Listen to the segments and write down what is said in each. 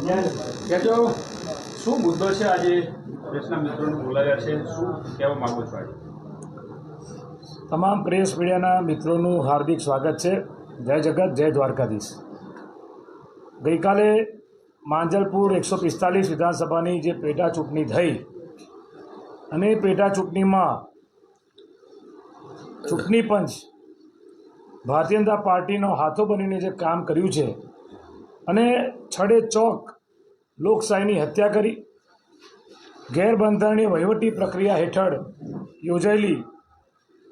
કહેજો શું મુદ્દો છે આજે પ્રેસના મિત્રોને બોલાવ્યા છે, શું કહેવા માગો છો આજે? તમામ પ્રેસ મીડિયાના મિત્રોનું હાર્દિક સ્વાગત છે. જય જગત, જય દ્વારકાધીશ. ગઈકાલે માંજલપુર 145 વિધાનસભાની જે પેટા ચૂંટણી થઈ અને પેટા ચૂંટણીમાં ચૂંટણી પંચ ભારતીય જનતા પાર્ટીનો હાથો બનીને જે કામ કર્યું છે અને છડે ચોક લોકશાહીની હત્યા કરી, ગેરબંધારણીય વહીવટી પ્રક્રિયા હેઠળ યોજાયેલી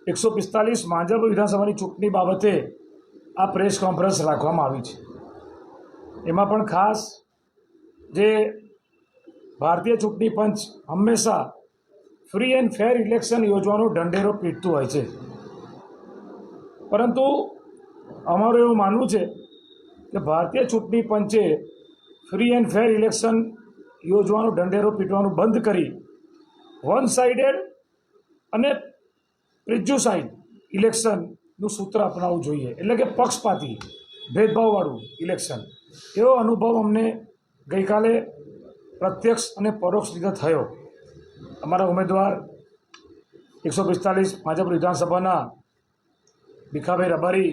145 માંજલપુર વિધાનસભાની ચૂંટણી બાબતે આ પ્રેસ કોન્ફરન્સ રાખવામાં આવી છે. એમાં પણ ખાસ જે ભારતીય ચૂંટણી પંચ હંમેશા ફ્રી એન્ડ ફેર ઇલેક્શન યોજવાનો ઢંઢેરો પીટતું હોય છે, પરંતુ અમારું એવું માનવું છે કે ભારતીય ચૂંટણી પંચે ફ્રી એન્ડ ફેર ઇલેક્શન યોજવાનો ઢંઢેરો પીટવાનું બંધ કરી વન સાઇડેડ અને પ્રિજ્યુસાઇડ ઇલેક્શનનું સૂત્ર અપનાવવું જોઈએ, એટલે કે પક્ષપાતી ભેદભાવવાળું ઇલેક્શન. એવો અનુભવ અમને ગઈકાલે પ્રત્યક્ષ અને પરોક્ષ રીતે થયો. અમારા ઉમેદવાર 145 માંજલપુર વિધાનસભાના ભીખાભાઈ રબારી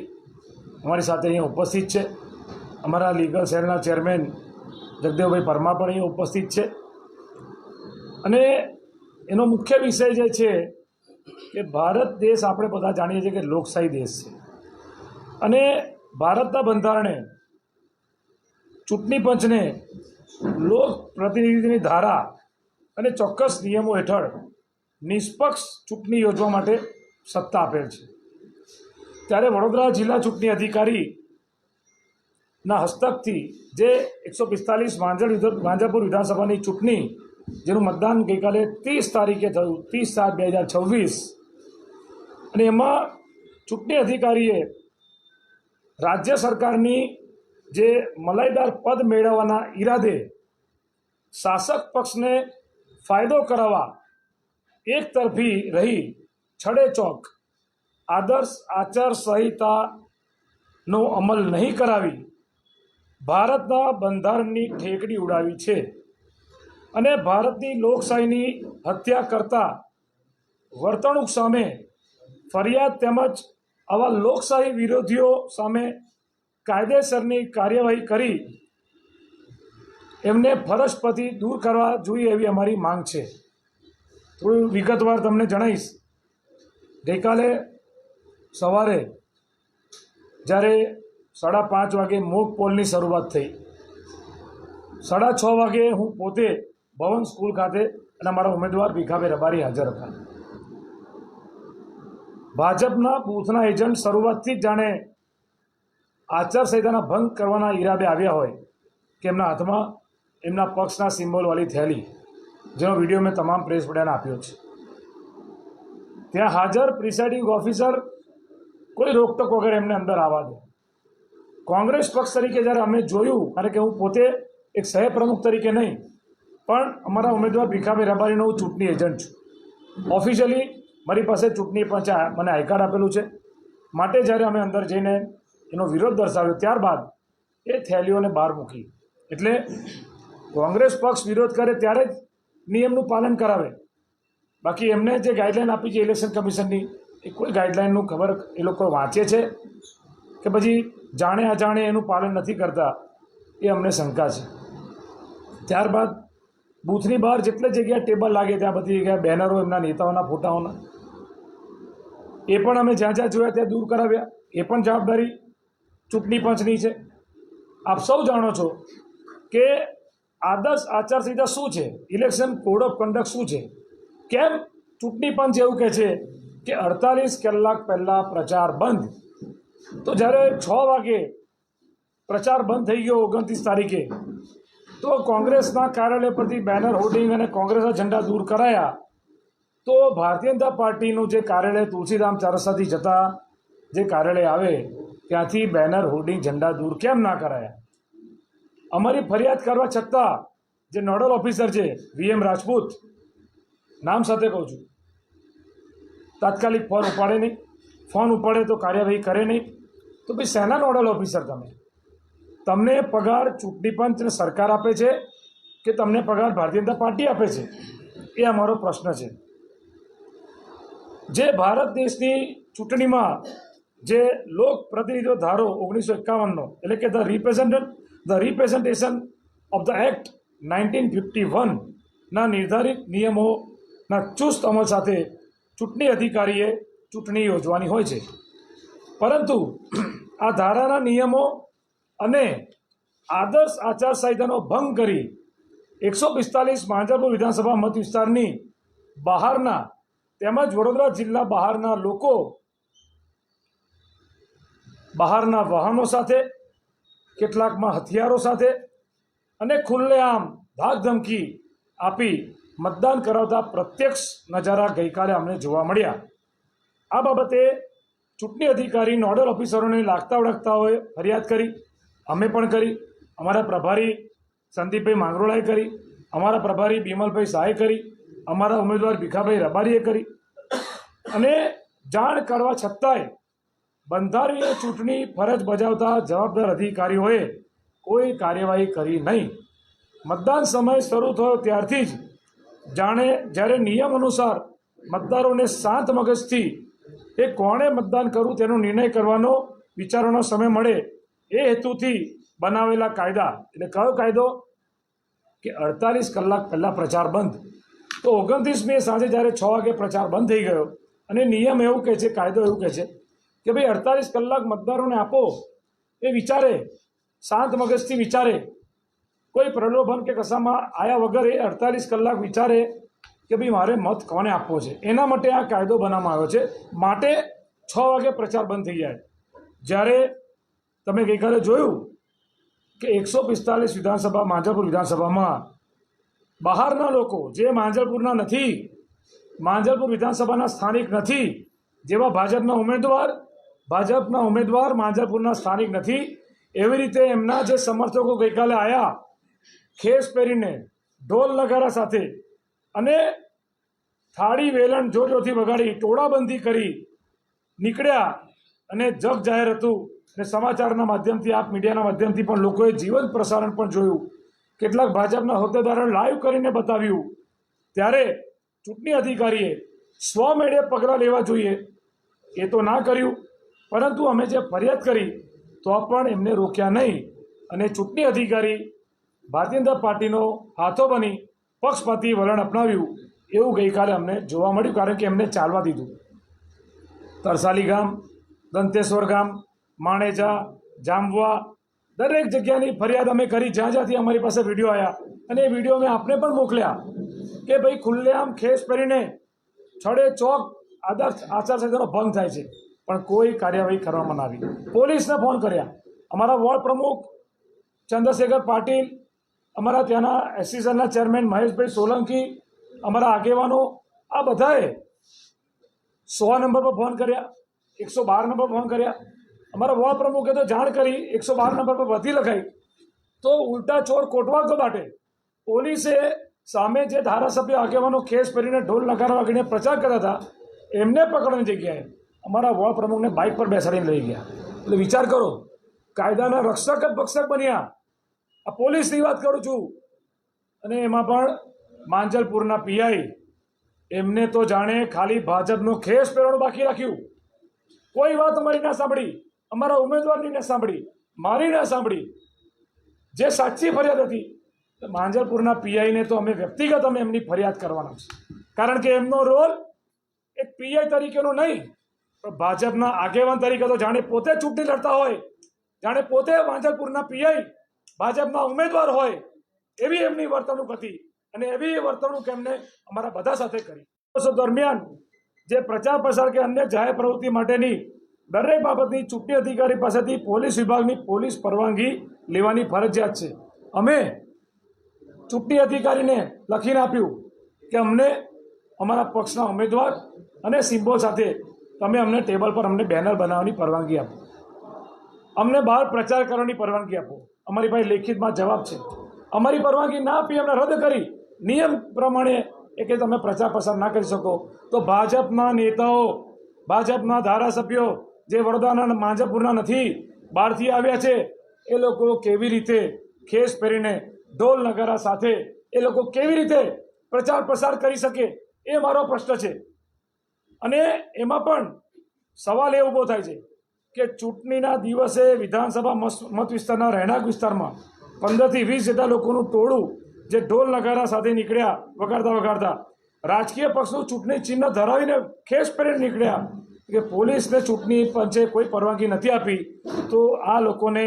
અમારી સાથે અહીંયા ઉપસ્થિત છે. અમારા લીગલ સેલના ચેરમેન જગદેવભાઈ પરમાર પણ અહીંયા ઉપસ્થિત છે. અને એનો મુખ્ય વિષય જે છે કે ભારત દેશ આપણે બધા જાણીએ છીએ કે લોકશાહી દેશ છે અને ભારતના બંધારણે ચૂંટણી પંચને લોક પ્રતિનિધિની ધારા અને ચોક્કસ નિયમો હેઠળ નિષ્પક્ષ ચૂંટણી યોજવા માટે સત્તા આપેલ છે. ત્યારે વડોદરા જિલ્લા ચૂંટણી અધિકારીના હસ્તકથી જે 145 માંજલપુર વિધાનસભાની ચૂંટણી, જેનું મતદાન ગઈકાલે 30 તારીખે થયું, 30/7/2026, અને એમાં ચૂંટણી અધિકારીએ રાજ્ય સરકારની જે મલાઈદાર પદ મેળવવાના ઈરાદે શાસક પક્ષને ફાયદો કરાવવા એક તરફી રહી છડે ચોક આદર્શ આચાર સંહિતાનો અમલ નહીં કરાવી ભારતના બંધારણની ઠેકડી ઉડાવી છે અને ભારતની લોકશાહીની હત્યા કરતા વર્તણૂક સામે ફરિયાદ તેમજ આવા લોકશાહી વિરોધીઓ સામે કાયદેસરની કાર્યવાહી કરી એમને ફરજ પરથી દૂર કરવા જોઈએ એવી અમારી માંગ છે. થોડું વિગતવાર તમને જણાવીશ. ગઈકાલે સવારે જ્યારે 5:30 વાગે મોક પોલની શરૂઆત થઈ, 6:30 વાગે હું પોતે ભવન સ્કૂલ ખાતે અને અમારા ઉમેદવાર ભીખાભાઈ રબારી હાજર હતા. ભાજપના બૂથના એજન્ટ શરૂઆતથી જ જાણે આચારસંહિતાના ભંગ કરવાના ઈરાદે આવ્યા હોય કે એમના હાથમાં એમના પક્ષના સિમ્બોલવાળી થેલી, જેનો વિડીયો મેં તમામ પ્રેસ મીડિયાને આપ્યો છે. ત્યાં હાજર પ્રિસાઇડિંગ ઓફિસર કોઈ રોકટોક વગર એમને અંદર આવવા દે. કોંગ્રેસ પક્ષ તરીકે જ્યારે અમે જોયું, કારણ કે હું પોતે એક સહ પ્રમુખ તરીકે નહીં પણ અમારા ઉમેદવાર ભીખાભાઈ રબારીનો હું ચૂંટણી એજન્ટ છું. ઓફિશિયલી મારી પાસે ચૂંટણી પંચે મને આઈ કાર્ડ આપેલું છે. માટે જ્યારે અમે અંદર જઈને એનો વિરોધ દર્શાવ્યો, ત્યારબાદ એ થેલીઓને બહાર મૂકી. એટલે કોંગ્રેસ પક્ષ વિરોધ કરે ત્યારે જ નિયમનું પાલન કરાવે, બાકી એમને જે ગાઈડલાઈન આપી છે ઇલેક્શન કમિશનની, એ કોઈ ગાઈડલાઈનનું ખબર એ લોકો વાંચે છે કે પછી જાણે અજાણે એનું પાલન નથી કરતા, એ અમને શંકા છે. ત્યારબાદ બૂથની બહાર જેટલી જગ્યાએ ટેબલ લાગે ત્યાં બધી જગ્યાએ બેનરો એમના નેતાઓના ફોટાઓના, એ પણ અમે જ્યાં જ્યાં જોયા ત્યાં દૂર કરાવ્યા. એ પણ જવાબદારી ચૂંટણી પંચની છે. આપ સૌ જાણો છો કે આદર્શ આચારસંહિતા શું છે, ઇલેક્શન કોડ ઓફ કન્ડક્ટ શું છે, કેમ ચૂંટણી પંચ એવું કહે છે કે 48 કલાક પહેલાં પ્રચાર બંધ. તો જ્યારે 6 વાગે પ્રચાર બંધ થઈ ગયો 29 તારીખે, તો કોંગ્રેસના કાર્યાલય પરથી બેનર હોર્ડિંગ અને કોંગ્રેસના ઝંડા દૂર કરાયા, તો ભારતીય જનતા પાર્ટીનું જે કાર્યાલય તુલસીધામ ચોરસાથી જતા જે કાર્યાલય આવે ત્યાંથી બેનર હોર્ડિંગ ઝંડા દૂર કેમ ના કરાયા? અમારી ફરિયાદ કરવા છતાં જે નોડલ ઓફિસર છે VM રાજપૂત, નામ સાથે કહું છું, તાત્કાલિક ફોન ઉપાડે નહીં, ફોન ઉપાડે તો કાર્યવાહી કરે નહીં. તો ભાઈ શેના નોડલ ઓફિસર તમે? તમને પગાર ચૂંટણી પંચ અને સરકાર આપે છે કે તમને પગાર ભારતીય જનતા પાર્ટી આપે છે, એ અમારો પ્રશ્ન છે. જે ભારત દેશની ચૂંટણીમાં જે લોક પ્રતિનિધિત્વ ધારો 1951નો એટલે કે the representation of the act 1951ના નિર્ધારિત નિયમોના ચુસ્ત અમલ સાથે ચૂંટણી અધિકારીએ ચૂંટણી યોજવાની હોય છે. પરંતુ આ ધારાના નિયમો અને આદર્શ આચારસંહિતાનો ભંગ કરી 145 માંજલપુર વિધાનસભા મત વિસ્તારની બહારના તેમજ વડોદરા જિલ્લા બહારના લોકો બહારના વાહનો સાથે, કેટલાકમાં હથિયારો સાથે અને ખુલ્લેઆમ ધાકધમકી આપી મતદાન કરાવતા પ્રત્યક્ષ નજારા ગઈકાલે અમને જોવા મળ્યા. આ બાબતે ચૂંટણી અધિકારી નોડલ ઓફિસરોને લાગતા ઓળખતાઓએ ફરિયાદ કરી, અમે પણ કરી, અમારા પ્રભારી સંદીપભાઈ માંગરોળાએ કરી, અમારા પ્રભારી બિમલભાઈ શાહે કરી, અમારા ઉમેદવાર ભીખાભાઈ રબારીએ કરી અને જાણ કરવા છતાંય બંધારણીય ચૂંટણી ફરજ બજાવતા જવાબદાર અધિકારીઓએ કોઈ કાર્યવાહી કરી નહીં. મતદાન સમય શરૂ થયો ત્યારથી જ જ્યારે નિયમ અનુસાર મતદારોને શાંત મગજથી એ કોણે મતદાન કરવું તેનો નિર્ણય કરવાનો વિચારવાનો સમય મળે એ હેતુથી બનાવેલા કાયદા, એટલે કયો કાયદો કે 48 કલાક પહેલાં પ્રચાર બંધ. તો 29 મે સાંજે જ્યારે 6 વાગે પ્રચાર બંધ થઈ ગયો અને નિયમ એવું કહે છે, કાયદો એવું કહે છે કે ભાઈ 48 કલાક મતદારોને આપો, એ વિચારે, શાંત મગજથી વિચારે, કોઈ પ્રલોભન કે કશામાં આવ્યા વગર એ 48 કલાક વિચારે કે ભાઈ મારે મત કોને આપવો છે. એના માટે આ કાયદો બનાવવામાં આવ્યો છે. માટે 6 વાગે પ્રચાર બંધ થઈ જાય. જ્યારે તમે ગઈકાલે જોયું કે 145 વિધાનસભા માંજલપુર વિધાનસભામાં બહારના લોકો જે માંજલપુરના નથી, માંજલપુર વિધાનસભાના સ્થાનિક નથી, જેવા ભાજપના ઉમેદવાર માંજલપુરના સ્થાનિક નથી, એવી રીતે એમના જે સમર્થકો ગઈકાલે આવ્યા ખેસ પહેરીને ઢોલ નગારા સાથે અને થાળી વેલણ જોરથી વગાડી ટોળાબંધી કરી નીકળ્યા અને જગ જાહેર હતું. અને સમાચારના માધ્યમથી, આપ મીડિયાના માધ્યમથી પણ લોકોએ જીવંત પ્રસારણ પણ જોયું, કેટલાક ભાજપના હોદ્દેદારોએ લાઈવ કરીને બતાવ્યું. ત્યારે ચૂંટણી અધિકારીએ સ્વમેળે પગલાં લેવા જોઈએ, એ તો ના કર્યું. પરંતુ અમે જે ફરિયાદ કરી તો પણ એમને રોક્યા નહીં અને ચૂંટણી અધિકારી ભારતીય જનતા પાર્ટીનો હાથો બની પક્ષપાતી વલણ અપનાવ્યું એવું ગઈકાલે અમને જોવા મળ્યું. કારણ કે એમને ચાલવા દીધું. તરસાલી ગામ, દંતેશ્વર ગામ, માણેજા, જામવા દરેક જગ્યાની ફરિયાદ અમે કરી, જ્યાં જ્યાંથી અમારી પાસે વિડીયો આવ્યા અને એ વિડીયો મેં આપને પણ મોકલ્યા કે ભાઈ ખુલ્લેઆમ ખેસ પહેરીને છડે ચોક આદર્શ આચારસંહિતાનો ભંગ થાય છે, પણ કોઈ કાર્યવાહી કરવામાં ના આવી. પોલીસને ફોન કર્યા, અમારા વોર્ડ પ્રમુખ ચંદ્રશેખર પાટીલ, અમારા ત્યાંના એસસીઝનના ચેરમેન મહેશભાઈ સોલંકી, અમારા આગેવાનો, આ બધાએ 100 નંબર પર ફોન કર્યા, 112 નંબર પર ફોન કર્યા. અમારા વોર્ડ પ્રમુખે તો જાણ કરી, 112 નંબર પર વધી લખાઈ. તો ઉલટા ચોર કોટવા કો બાટે. પોલીસે સામે જે ધારાસભ્ય આગેવાનો ખેસ પહેરીને ઢોલ નગારા વાગીને પ્રચાર કરતા હતા એમને પકડવાની જગ્યાએ અમારા વોર્ડ પ્રમુખને બાઇક પર બેસાડીને લઈ ગયા. એટલે વિચાર કરો, કાયદાના રક્ષક જ ભક્ષક બન્યા. આ પોલીસની વાત કરું છું. અને એમાં પણ માંજલપુરના પીઆઈ, એમને તો જાણે ખાલી ભાજપનો ખેસ પહેરવાનું બાકી રાખ્યું. કોઈ વાત અમારી ના સાંભળી, અમારા ઉમેદવારની ના સાંભળી, મારી ના સાંભળી. જે સાચી ફરિયાદ હતી માંજલપુરના પીઆઈને તો અમે વ્યક્તિગત એમની ફરિયાદ કરવાના છે. કારણ કે એમનો રોલ એક પીઆઈ તરીકેનો નહીં, પણ ભાજપના આગેવાન તરીકે તો જાણે પોતે ચૂંટણી લડતા હોય, જાણે પોતે માંજલપુરના પીઆઈ ભાજપના ઉમેદવાર હોય એવી એમની વર્તણૂક હતી. અને એવી વર્તણૂક એમને અમારા બધા સાથે કરી. દરમિયાન જે પ્રચાર પ્રસાર કે અન્ય જાહેર પ્રવૃત્તિ માટેની દરેક બાબતની ચૂંટણી અધિકારી પાસેથી પોલીસ વિભાગની પોલીસ પરવાનગી લેવાની ફરજિયાત છે. અમે ચૂંટણી અધિકારીને લખીને આપ્યું કે અમને અમારા પક્ષના ઉમેદવાર અને સિમ્બોલ સાથે તમે અમને ટેબલ પર અમને બેનર બનાવવાની પરવાનગી આપો, અમને બહાર પ્રચાર કરવાની પરવાનગી આપો. અમારી પાસે લેખિતમાં જવાબ છે. અમારી પરવાનગી ના આપી, અમને રદ કરી. નિયમ પ્રમાણે એ કે તમે પ્રચાર પ્રસાર ના કરી શકો. તો ભાજપના નેતાઓ, ભાજપના ધારાસભ્યો જે વડોદરાના માંજલપુરના નથી, બહારથી આવ્યા છે, એ લોકો કેવી રીતે ખેસ પહેરીને ઢોલ નગારા સાથે એ લોકો કેવી રીતે પ્રચાર પ્રસાર કરી શકે, એ મારો પ્રશ્ન છે. અને એમાં પણ સવાલ એ ઊભો થાય છે કે ચૂંટણીના દિવસે વિધાનસભા મત વિસ્તારના રહેણાંક વિસ્તારમાં 15થી 20 જેટલા લોકોનું ટોળું જે ઢોલ નગારા સાથે નીકળ્યા વગાડતા રાજકીય પક્ષનું ચૂંટણી ચિહ્ન ધરાવીને ખેસ પહેરીને નીકળ્યા કે પોલીસને ચૂંટણી પંચે કોઈ પરવાનગી નથી આપી, તો આ લોકોને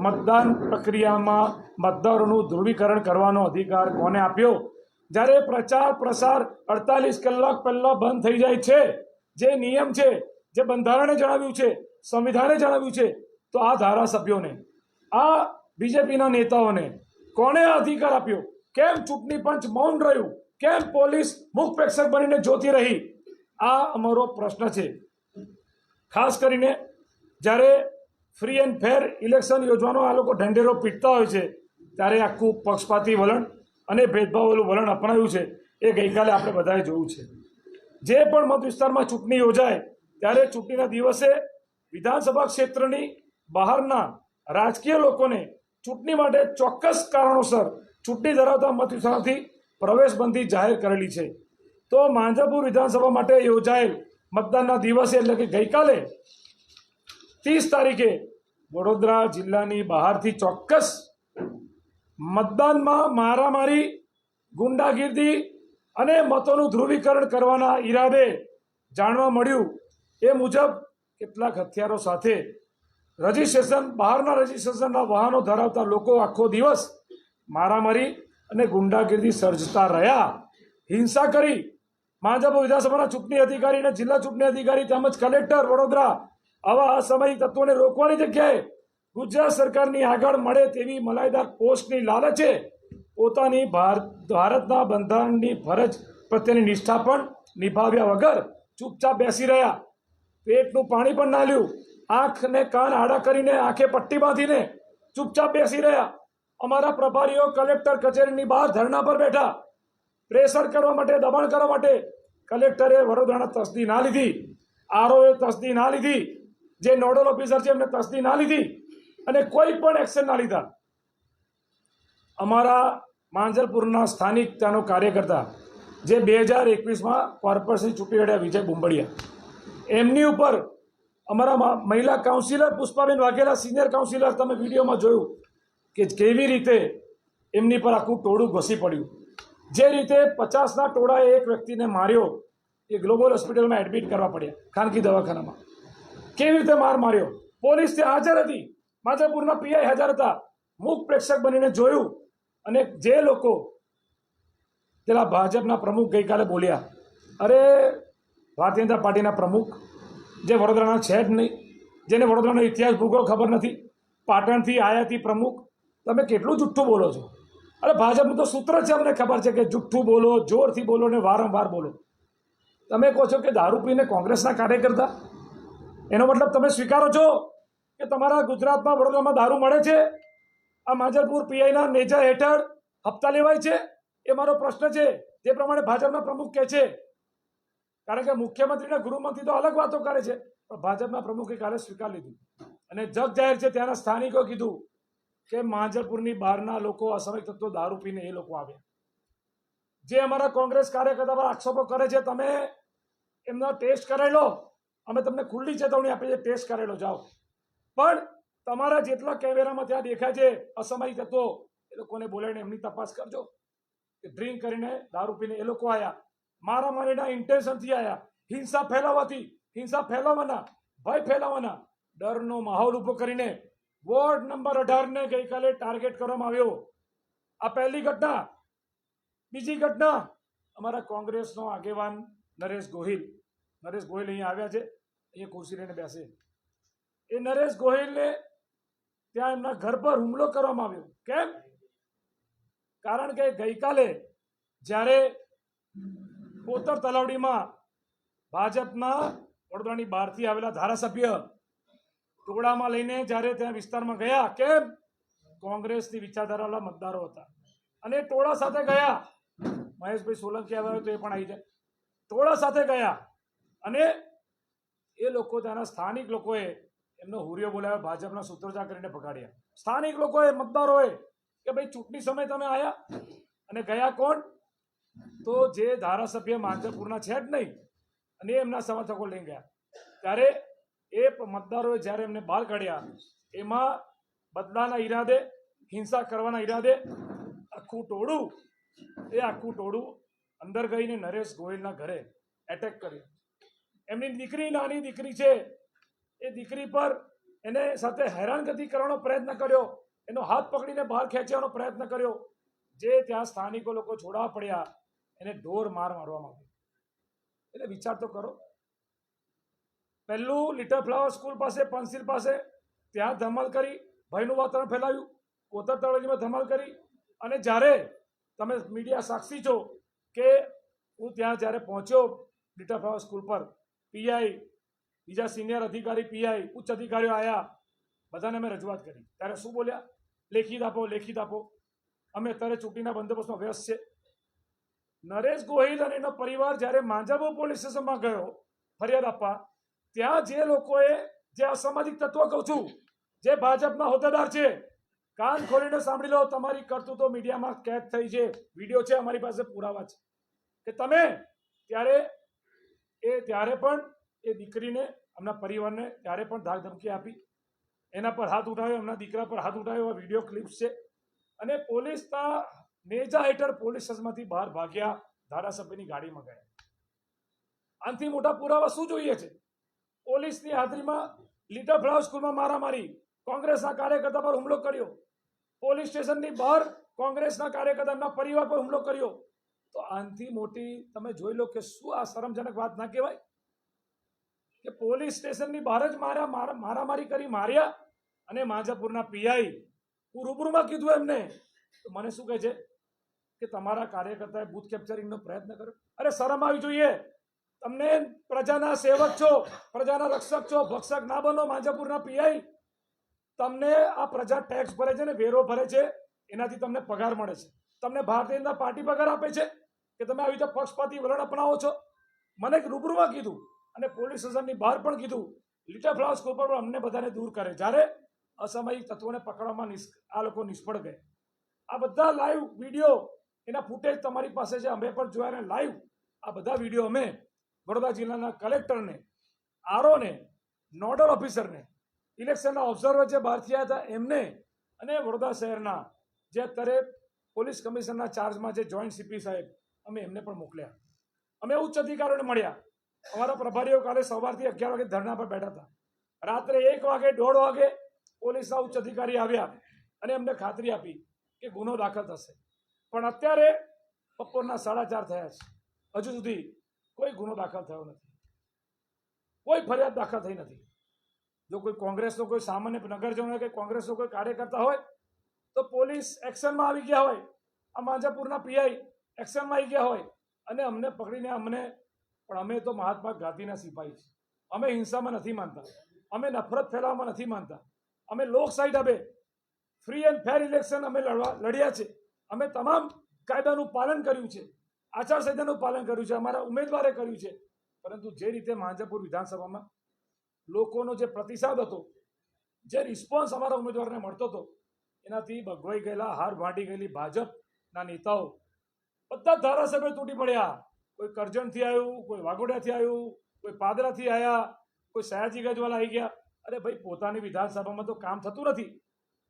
મતદાન પ્રક્રિયામાં મતદારોનું ધ્રુવીકરણ કરવાનો અધિકાર કોને આપ્યો? જ્યારે પ્રચાર પ્રસાર 48 કલાક પહેલાં બંધ થઈ જાય છે, જે નિયમ છે, જે બંધારણે જણાવ્યું છે, સંવિધાને જણાવ્યું છે, તો આ ધારાસભ્યોને, આ બીજેપીના નેતાઓને કોણે આ અધિકાર આપ્યો? કેમ ચૂંટણી પંચ મૌન રહ્યું? કેમ પોલીસ મુખ પ્રેક્ષક બનીને જોતી રહી? આ અમારો પ્રશ્ન છે. ખાસ કરીને જ્યારે ફ્રી એન્ડ ફેર ઇલેક્શન યોજવાનો આ લોકો ઢંઢેરો પીટતા હોય છે, ત્યારે આખું પક્ષપાતી વલણ અને ભેદભાવવાળું વલણ અપનાવ્યું છે, એ ગઈકાલે આપણે બધાએ જોયું છે. જે પણ મત વિસ્તારમાં ચૂંટણી યોજાય ત્યારે ચૂંટણીના દિવસે વિધાનસભા ક્ષેત્રની બહારના રાજકીય લોકોને ચૂંટણી માટે ચોક્કસ કારણોસર ચૂંટણી ધરાવતા મત વિસ્તારથી પ્રવેશબંધી જાહેર કરેલી છે. તો માંજલપુર વિધાનસભા માટે યોજાયેલ મતદાનના દિવસે એટલે કે ગઈકાલે 30 તારીખે વડોદરા જિલ્લાની બહારથી ચોક્કસ મતદાનમાં મારામારી, ગુંડાગીર્દી અને મતોનું ધ્રુવીકરણ કરવાના ઈરાદે જાણવા મળ્યું એ મુજબ કેટલાક હથિયારો સાથે બહારના રજીસ્ટ્રેશનના વાહનો ધરાવતા લોકો આખો દિવસ મારામારી અને ગુંડાગીર્દી સર્જતા રહ્યા, હિંસા કરી. માંજલપુર વિધાનસભાના ચૂંટણી અધિકારી અને જિલ્લા ચૂંટણી અધિકારી તેમજ કલેક્ટર વડોદરા આવા અસામાજિક તત્વોને રોકવાની જગ્યાએ ગુજરાત સરકારની આગળ મળે તેવી મલાઈદાર પોસ્ટની લાલચે પોતાની ભારતના બંધારણની ફરજ પ્રત્યેની નિષ્ઠા પણ નિભાવ્યા વગર ચૂપચાપ બેસી રહ્યા. પેટનું પાણી પણ ના લ્યું, આંખ ને કાન આડા કરીને આંખે પટ્ટી બાંધીને ચૂપચાપ બેસી રહ્યા. અમારા પ્રભારીઓ કલેક્ટર કચેરીની બહાર ધરણા પર બેઠા. પ્રેશર કરવા માટે, દબાણ કરવા માટે કલેક્ટરે વડોદરાના તસ્દી ના લીધી, આરઓએ તસ્દી ના લીધી, જે નોડલ ઓફિસર છે એમને તસ્દી ના લીધી અને કોઈ પણ એક્શન ના લીધા. અમારા માંજલપુરના સ્થાનિક ત્યાંનો કાર્યકર્તા જે 2021માં કોર્પોરેશન ચૂંટણી લડ્યા, વિજય બુંબડિયા, એમની ઉપર અમારા મહિલા councillor Pushpaben Vaghela, senior councillor, તમે વિડીયોમાં જોયું કે કેવી રીતે એમની પર આખું ટોળું ઘસી પડ્યું. જે રીતે 50ના ટોળાએ એક વ્યક્તિને માર્યો, એ ગ્લોબલ હોસ્પિટલમાં એડમિટ કરવા પડ્યા, ખાનગી દવાખાનામાં. કેવી રીતે માર્યો? પોલીસ ત્યાં હાજર હતી, માંજલપુરના પીઆઈ હાજર હતા, મુખ પ્રેક્ષક બનીને જોયું. અને જે લોકો પેલા ભાજપના પ્રમુખ ગઈકાલે બોલ્યા, અરે ભારતીય જનતા પાર્ટીના પ્રમુખ જે વડોદરાના છે જ નહીં, જેને વડોદરાનો ઇતિહાસ ભૂગોળ ખબર નથી, પાટણથી આયાતી પ્રમુખ, તમે કેટલું જુઠ્ઠું બોલો છો? અરે ભાજપનું તો સૂત્ર છે, અમને ખબર છે કે જુઠ્ઠું બોલો, જોરથી બોલો ને વારંવાર બોલો. તમે કહો છો કે દારૂ પીને કોંગ્રેસના કાર્યકર્તા, એનો મતલબ તમે સ્વીકારો છો કે તમારા ગુજરાતમાં વડોદરામાં દારૂ મળે છે? આ માંજલપુર પીઆઈના નેજા હેઠળ હપ્તા લેવાય છે? એ મારો પ્રશ્ન છે. તે પ્રમાણે ભાજપના પ્રમુખ કહે છે, કારણ કે મુખ્યમંત્રી અને ગૃહમંત્રી તો અલગ વાતો કરે છે, પણ ભાજપના પ્રમુખે કાલે સ્વીકાર લીધું અને જગ જાહેર છે. ત્યાંના સ્થાનિકો કીધું કે માંજલપુરની બહારના લોકો, અસામાજિક તત્વો દારૂ પીને એ લોકો આવ્યા. જે અમારા કોંગ્રેસ કાર્યકર્તા પર આક્ષેપો કરે છે, તમે એમનો ટેસ્ટ કરેલો, અમે તમને ખુલ્લી ચેતવણી આપીએ છીએ, ટેસ્ટ કરેલો જાઓ. પણ તમારા જેટલા કેમેરામાં ત્યાં દેખાય છે અસામાજિક તત્વો, એ લોકોને બોલાવીને એમની તપાસ કરજો કે ડ્રિંક કરીને દારૂ પીને એ લોકો આવ્યા, મારામારીના ઇન્ટેન્શનથી આવ્યા, હિંસા ફેલાવવાના, ભય ફેલાવવાના, ડરનો માહોલ ઊભો કરીને વોર્ડ નંબર 18ને ગઈકાલે ટાર્ગેટ કરવામાં આવ્યો. આ પહેલી ઘટના. બીજી ઘટના, અમારા કોંગ્રેસનો આગેવાન નરેશ ગોહિલ અહીંયા આવ્યા છે, અહીંયા ખુરશી લઈને બેસે. એ નરેશ ગોહિલને ત્યાં એમના ઘર પર હુમલો કરવામાં આવ્યો. કેમ? કારણ કે ગઈકાલે જ્યારે કોતર તલાવડીમાં ભાજપના વડોદરાની બહારથી આવેલા ધારાસભ્ય ટોળામાં લઈને જ્યારે ત્યાં વિસ્તારમાં ગયા, કેમ? કોંગ્રેસની વિચારધારાવાળા મતદારો હતા અને ટોળા સાથે ગયા. મહેશભાઈ સોલંકી આવ્યા હોય તો એ પણ આવી જાય. ટોળા સાથે ગયા અને એ લોકો, ત્યાંના સ્થાનિક લોકોએ એમનો હુરિયો બોલાવ્યો, ભાજપના સૂત્રોચ્ચાર કરીને ભગાડ્યા. સ્થાનિક લોકોએ મતદારોએ કે ભાઈ ચૂંટણી સમયે તમે આવ્યા અને ગયા કોણ? તો જે ધારાસભ્ય માંજલપુરના છે જ નહીં અને એમના સમર્થકો લઈ ગયા. ત્યારે એ મતદારોએ જ્યારે એમને બહાર કાઢ્યા, એમાં બદલાના ઈરાદે, હિંસા કરવાના ઈરાદે આખું ટોળું અંદર ગઈને નરેશ ગોહિલના ઘરે એટેક કર્યો. એમની દીકરી, નાની દીકરી છે, એ દીકરી પર એને સાથે હેરાનગતિ કરવાનો પ્રયત્ન કર્યો, એનો હાથ પકડીને બહાર ખેંચવાનો પ્રયત્ન કર્યો. જે ત્યાં સ્થાનિકો લોકો છોડાવવા પડ્યા, એને ઢોર મારવામાં આવ્યો. એટલે વિચાર તો કરો. પહેલું લિટલ ફ્લાવર સ્કૂલ પાસે, પંસિલ પાસે, ત્યાં ધમાલ કરી, ભયનું વાતાવરણ ફેલાવ્યું. કોતર તળેટીમાં ધમાલ કરી. અને જ્યારે તમે મીડિયા સાક્ષી છો કે હું ત્યાં જ્યારે પહોંચ્યો લિટલ ફ્લાવર સ્કૂલ પર, પીઆઈ, બીજા સિનિયર અધિકારી, પીઆઈ, ઉચ્ચ અધિકારીઓ આવ્યા, બધાને અમે રજૂઆત કરી. ત્યારે શું બોલ્યા? લેખિત આપો. અમે અત્યારે ચૂંટણીના બંદોબસ્તમાં વ્યસ્ત છે. નરેશ ગોહિલ અને એનો પરિવાર જ્યારે માંજાબો પોલીસ સ્ટેશનમાં ગયો ફરિયાદ આપવા, ત્યાં જે લોકોએ, જે અસામાજિક તત્વો કહું છું, જે ભાજપના હોદ્દેદાર છે, કાન ખોલીને સાંભળી લો, તમારી કરતૂતો મીડિયામાં કેદ થઈ છે, વિડીયો છે, અમારી પાસે પુરાવા છે કે તમે ત્યારે પણ એ દીકરીને, એમના પરિવારને ત્યારે પણ ધાક ધમકી આપી, એના પર હાથ ઉઠાવ્યો, એમના દીકરા પર હાથ ઉઠાવ્યો. આ વિડીયો ક્લિપ્સ છે. અને પોલીસના નેજા હેઠળ પોલીસ સ્ટેશનમાંથી બહાર ભાગ્યા, ધારાસભ્યની ગાડીમાં ગયા. આનાથી મોટા પુરાવા શું જોઈએ છે? પોલીસની હાજરીમાં લિટલ ફ્લાવર સ્કૂલમાં મારામારી, કોંગ્રેસના કાર્યકર્તા પર હુમલો કર્યો, પોલીસ સ્ટેશનની બહાર કોંગ્રેસના કાર્યકર્તા, એમના પરિવાર પર હુમલો કર્યો. તો આનાથી મોટી તમે જોઈ લો કે શું આ શરમજનક વાત ના કહેવાય? કે પોલીસ સ્ટેશનની બહાર જ મારામારી કરી, માર્યા. અને માંજલપુરના પીઆઈ, હું રૂબરૂમાં કીધું એમને, તો મને શું કહે છે કે તમારા કાર્યકર્તાએ બૂથ કેપ્ચરિંગનો પ્રયત્ન કર્યો. અરે શરમ આવી જોઈએ. તમને પ્રજાના સેવક છો, પ્રજાના રક્ષક છો, ભક્ષક ના બનો. માંજલપુરના પીઆઈ, તમને આ પ્રજા ટેક્સ ભરે છે ને વેરો ભરે છે, એનાથી તમને પગાર મળે છે. તમને ભારતીય જનતા પાર્ટી પગાર આપે છે કે તમે આવી રીતે પક્ષપાતી વલણ અપનાવો છો? મને રૂબરૂમાં કીધું અને પોલીસ સ્ટેશનની બહાર પણ કીધું. લિટલ ફ્લાવર સ્કૂલ પર અમને બધાને દૂર કરે. જ્યારે અસામાજિક તત્વોને પકડવામાં આ લોકો નિષ્ફળ ગયા. આ બધા લાઈવ વિડીયો, એના ફૂટેજ તમારી પાસે છે, અમે પણ જોયા ને લાઈવ. આ બધા વિડીયો અમે વડોદરા જિલ્લાના કલેક્ટરને, આરઓને, નોડલ ઓફિસરને, ઇલેક્શનના ઓબ્ઝર્વર જે બહારથી આવ્યા હતા એમને, અને વડોદરા શહેરના જે અત્યારે પોલીસ કમિશનરના ચાર્જમાં જે જોઈન્ટ સીપી સાહેબ, અમે એમને પણ મોકલ્યા. અમે ઉચ્ચ અધિકારીઓને મળ્યા. અમારા પ્રભારીઓ કાલે સવારથી 11 વાગે ધરણા પર બેઠા હતા. રાત્રે 1 વાગે, 1:30 વાગે પોલીસના ઉચ્ચ અધિકારી આવ્યા અને અમને ખાતરી આપી કે ગુનો દાખલ થશે. પણ અત્યારે બપોરના 4:30 થયા છે, હજુ સુધી કોઈ ગુનો દાખલ થયો નથી, કોઈ ફરિયાદ દાખલ થઈ નથી. જો કોઈ કોંગ્રેસનો કોઈ સામાન્ય નગરજન હોય કે કોંગ્રેસનો કોઈ કાર્યકર્તા હોય તો પોલીસ એક્શનમાં આવી ગયા હોય, આ માંજલપુરના પીઆઈ એક્શનમાં આવી ગયા હોય અને અમને પકડીને પણ અમે તો મહાત્મા ગાંધીના સિપાહી છીએ. અમે હિંસામાં નથી માનતા, અમે નફરત ફેલાવવામાં નથી માનતા. અમે લોકશાહી ઢબે ફ્રી એન્ડ ફેર ઇલેક્શન અમે લડ્યા છે. અમે તમામ કાયદાનું પાલન કર્યું છે, આચારસંહિતાનું પાલન કર્યું છે, અમારા ઉમેદવારે કર્યું છે. પરંતુ જે રીતે માંજલપુર વિધાનસભામાં લોકોનો જે પ્રતિસાદ હતો, જે રિસ્પોન્સ અમારા ઉમેદવારને મળતો હતો, એનાથી ભગવાઈ ગયેલા, હાર ભાંડી ગયેલી ભાજપના નેતાઓ, બધા ધારાસભ્યો તૂટી પડ્યા. કોઈ કરજણથી આવ્યું, કોઈ વાઘોડિયાથી આવ્યું, કોઈ પાદરાથી આવ્યા, કોઈ સયાજી ગજવાલા આવી ગયા. અરે ભાઈ, પોતાની વિધાનસભામાં તો કામ થતું નથી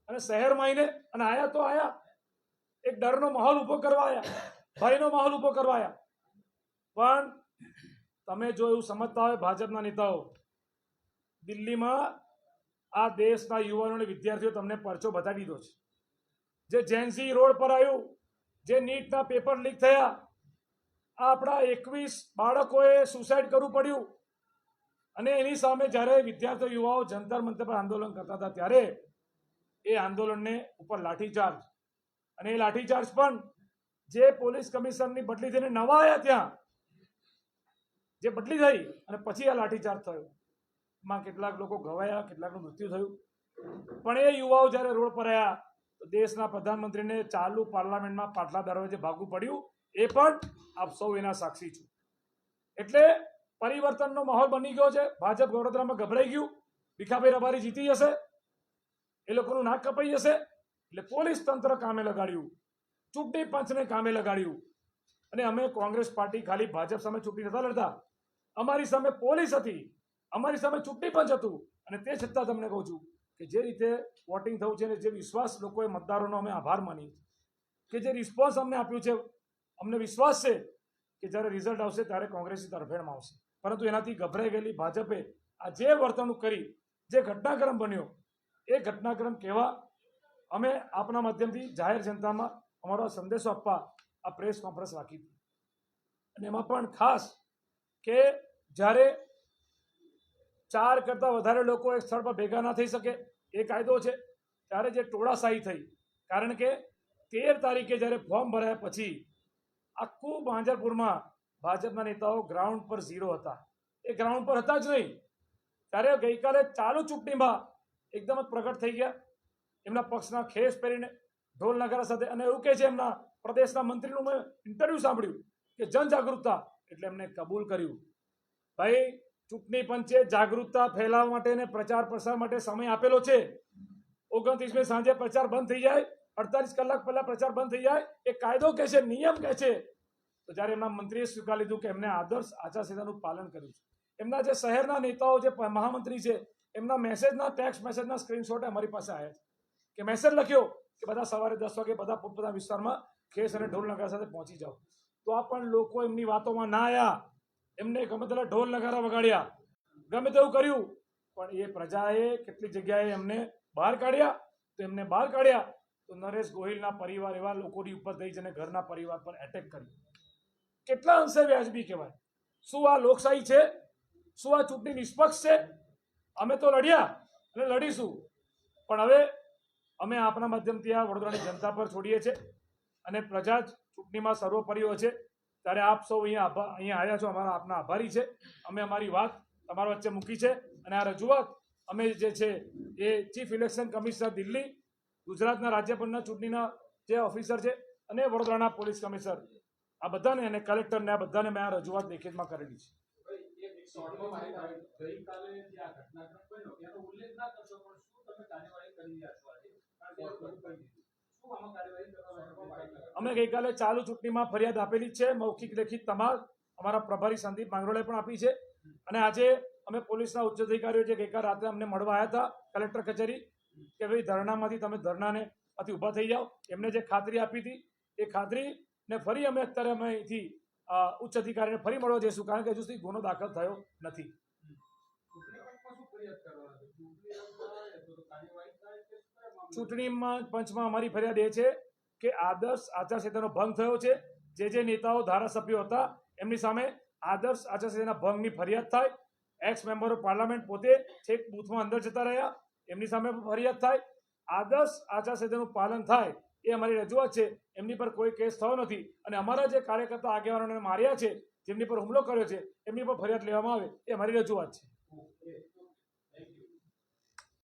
અને શહેરમાં આવીને અને આયા તો આયા, એક ડરનો માહોલ ઊભો કરવા આવ્યા, ભયનો માહોલ ઊભો કરવા આવ્યા. પણ તમે જો એવું સમજતા હોય ભાજપના નેતાઓ, દિલ્હીમાં આ દેશના યુવાનો અને વિદ્યાર્થીઓ તમને પરચો બતાવી દીધો છે. જે જેન્સી રોડ પર આવ્યું, જે નીટના પેપર લીક થયા, આપણા 21 બાળકોએ સુસાઇડ કરવું પડ્યું અને એની સામે જ્યારે વિદ્યાર્થીઓ, યુવાઓ જંતર મંતર પર આંદોલન કરતા હતા, ત્યારે એ આંદોલનને ઉપર લાઠીચાર્જ, અને એ લાઠીચાર્જ પણ જે પોલીસ કમિશનરની બદલી થઈને નવા આવ્યા ત્યાં જે બદલી થઈ અને પછી આ લાઠીચાર્જ થયો, એમાં કેટલાક લોકો ઘવાયા, કેટલાકનું મૃત્યુ થયું. પણ એ યુવાઓ જ્યારે રોડ પર આવ્યા તો દેશના પ્રધાનમંત્રીને ચાલુ પાર્લામેન્ટમાં પાટલા દરવાજે ભાગવું પડ્યું. એ પણ આપ સૌ એના સાક્ષી છો. એટલે પરિવર્તનનો માહોલ બની ગયો છે. ભાજપ વડોદરામાં ગભરાઈ ગયું, ભીખાભાઈ રબારી જીતી જશે. એ લોકોનું નાક કપાઈ જશે. એટલે પોલીસ તંત્ર કામે લગાડ્યું, ચૂંટણી પંચને કામે લગાડ્યું. અને અમે કોંગ્રેસ પાર્ટી ખાલી ભાજપ સામે ચૂંટણી નતા લડતા, અમારી સામે પોલીસ હતી, અમારી સામે ચૂંટણી પંચ હતું. અને તે છતાં તમને કહું છું કે જે રીતે વોટિંગ થયું છે અને જે વિશ્વાસ લોકોએ મતદારોનો અમે આભાર માની, કે જે રિસ્પોન્સ અમને આપ્યું છે, અમને વિશ્વાસ છે કે જ્યારે રિઝલ્ટ આવશે ત્યારે કોંગ્રેસની તરફેણમાં આવશે. પરંતુ એનાથી ગભરાઈ ગયેલી ભાજપે આ જે વર્તણૂક કરી, જે ઘટનાક્રમ બન્યો, એ ઘટનાક્રમ કહેવા અમે આપના માધ્યમથી જાહેર જનતામાં અમારો સંદેશો આપવા આ પ્રેસ કોન્ફરન્સ રાખી હતી. અને એમાં પણ ખાસ કે જ્યારે 4 કરતાં વધારે લોકો એક સ્થળ પર ભેગા ના થઈ શકે એ કાયદો છે, ત્યારે જે ટોળાશાહી થઈ, કારણ કે 13 તારીખે જ્યારે ફોર્મ ભરાયા પછી આખું માંજરપુરમાં ભાજપના નેતાઓ ગ્રાઉન્ડ પર ઝીરો હતા. એ ગ્રાઉન્ડ પર હતા જ નહીં. ત્યારે ગઈકાલે ચાલુ ચૂંટણીમાં એકદમ જ પ્રગટ થઈ ગયા, એમના પક્ષના ખેસ પહેરીને ઢોલ નગારા સાથે. અને એવું કહે છે એમના પ્રદેશના મંત્રીનું મેં ઇન્ટરવ્યૂ સાંભળ્યું કે જનજાગૃતતા, એટલે એમને કબૂલ કર્યું, ભાઈ ચૂંટણી પંચે જાગૃતતા ફેલાવવા માટે અને પ્રચાર પ્રસાર માટે સમય આપેલો છે. 29મી સાંજે પ્રચાર બંધ થઈ જાય, 48 કલાક પહેલા પ્રચાર બંધ થઈ જાય, એ કાયદો કહે છે, નિયમ કહે છે. તો જ્યારે એમના મંત્રીએ સ્વીકાર લીધું કે એમને આદર્શ આચારસંહિતાનું પાલન કર્યું છે, એમના જે શહેરના નેતાઓ, જે મહામંત્રી છે, એમના મેસેજના, ટેક્સ્ટ મેસેજના સ્ક્રીનશોટ અમારી પાસે આવ્યા છે કે મેસેજ લખ્યો કે બધા સવારે 10 વાગે બધા પોતપોતાના વિસ્તારમાં ખેસ અને ઢોલ નગારા સાથે પહોંચી જાઓ. તો આ પણ લોકો એમની વાતોમાં ના આવ્યા, એમને ગમે તેટલા ઢોલ નગારા વગાડ્યા, ગમે તેવું કર્યું, પણ એ પ્રજાએ કેટલીક જગ્યાએ એમને બહાર કાઢ્યા. તો એમને બહાર કાઢ્યા તો નરેશ ગોહિલના પરિવાર એવા લોકોની ઉપર થઈ જઈને ઘરના પરિવાર પર એટેક કર્યું. કેટલા અંશે વ્યાજબી કહેવાય? શું આ લોકશાહી છે? શું આ ચૂંટણી નિષ્પક્ષ છે? અમે તો લડ્યા અને લડીશું, પણ હવે અમે આપણા માધ્યમથી આ વડોદરાની જનતા પર છોડીએ છીએ. અને પ્રજા જ ચૂંટણીમાં સર્વોપરી હોય છે. ત્યારે આપ સૌ અહીંયા આવ્યા છો, અમારા આપના આભારી છે. અમે અમારી વાત તમારા વચ્ચે મૂકી છે. અને આ રજૂઆત અમે જે છે એ ચીફ ઇલેક્શન કમિશનર દિલ્હી, ગુજરાતના રાજ્યપાલના ચૂંટણીના જે ઓફિસર છે, અને વડોદરાના પોલીસ કમિશનર, આ બધાને અને કલેક્ટરને, આ બધાને મેં આ રજૂઆત લેખિતમાં કરેલી છે. અમે ગઈકાલે ચાલુ ચૂંટણીમાં ફરિયાદ આપેલી જ છે, મૌખિક લેખિત તમામ અમારા પ્રભારી સંદીપ માંગરોળે પણ આપી છે. અને આજે અમે પોલીસના ઉચ્ચ અધિકારીઓ જે ગઈકાલ રાત્રે અમને મળવા આવ્યા હતા કલેક્ટર કચેરી, કે ભાઈ ધરણામાંથી તમે ધરણાને માંથી ઊભા થઈ જાઓ, એમને જે ખાતરી આપી હતી એ ખાતરીને ફરી અમે અત્યારે અમે અહીંથી ઉચ્ચ અધિકારીને ફરી મળવા જઈશું, કારણ કે હજુ સુધી ગુનો દાખલ થયો નથી. ચૂંટણીમાં પંચમાં અમારી ફરિયાદ એ છે કે આદર્શ આચારસંહિતાનો ભંગ થયો છે. જે નેતાઓ ધારાસભ્યો હતા એમની સામે આદર્શ આચારસંહિતાના ભંગની ફરિયાદ થાય. એક્સ મેમ્બર ઓફ પાર્લામેન્ટ પોતે છેક બૂથમાં અંદર જતા રહ્યા, એમની સામે ફરિયાદ થાય. આદર્શ આચારસંહિતાનું પાલન થાય, એ અમારી રજૂઆત છે. એમની પર કોઈ કેસ થયો નથી. અને અમારા જે કાર્યકર્તા આગેવાનોને માર્યા છે, જેમની પર હુમલો કર્યો છે, એમની પર ફરિયાદ લેવામાં આવે, એ અમારી રજૂઆત છે.